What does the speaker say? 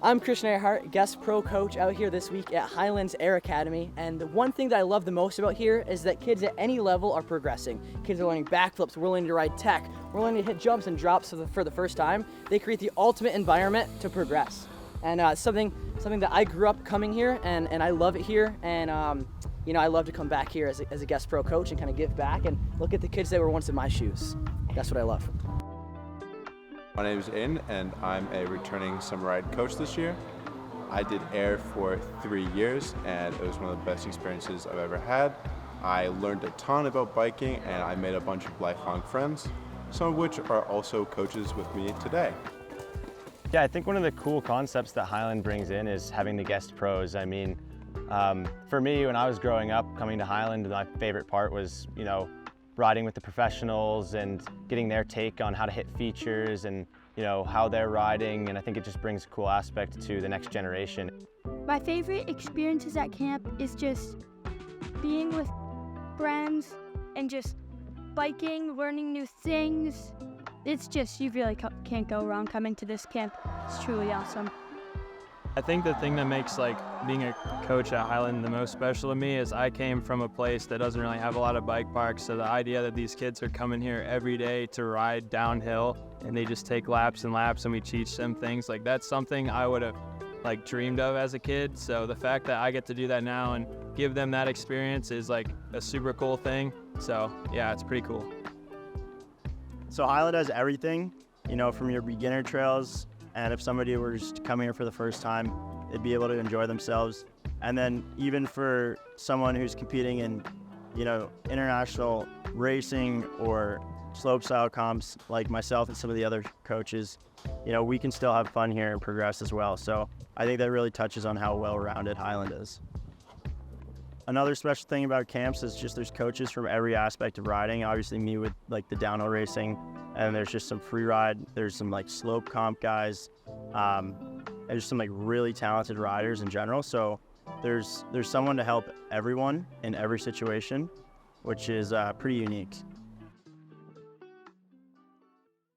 I'm Christian Earhart, guest pro coach out here this week at Highland's Air Academy, and the one thing that I love the most about here is that kids at any level are progressing. Kids are learning backflips, we're learning to ride tech, we're learning to hit jumps and drops for the first time. They create the ultimate environment to progress. And something that I grew up coming here, and I love it here, and I love to come back here as a guest pro coach and kind of give back and look at the kids that were once in my shoes. That's what I love. My name is In, and I'm a returning summer ride coach this year. I did air for 3 years, and it was one of the best experiences I've ever had. I learned a ton about biking, and I made a bunch of lifelong friends, some of which are also coaches with me today. Yeah, I think one of the cool concepts that Highland brings in is having the guest pros. I mean, for me, when I was growing up, coming to Highland, my favorite part was, riding with the professionals and getting their take on how to hit features and, how they're riding. And I think it just brings a cool aspect to the next generation. My favorite experiences at camp is just being with friends and just biking, learning new things. It's just, you really can't go wrong coming to this camp. It's truly awesome. I think the thing that makes being a coach at Highland the most special to me is I came from a place that doesn't really have a lot of bike parks, so the idea that these kids are coming here every day to ride downhill and they just take laps and laps and we teach them things, that's something I would have dreamed of as a kid. So the fact that I get to do that now and give them that experience is a super cool thing. So yeah, it's pretty cool. So Highland has everything, from your beginner trails, and if somebody were just coming here for the first time, they'd be able to enjoy themselves. And then even for someone who's competing in, international racing or slopestyle comps like myself and some of the other coaches, we can still have fun here and progress as well. So I think that really touches on how well-rounded Highland is. Another special thing about camps is just there's coaches from every aspect of riding. Obviously me with the downhill racing, and there's just some free ride. There's some slope comp guys. There's some really talented riders in general. So there's someone to help everyone in every situation, which is pretty unique.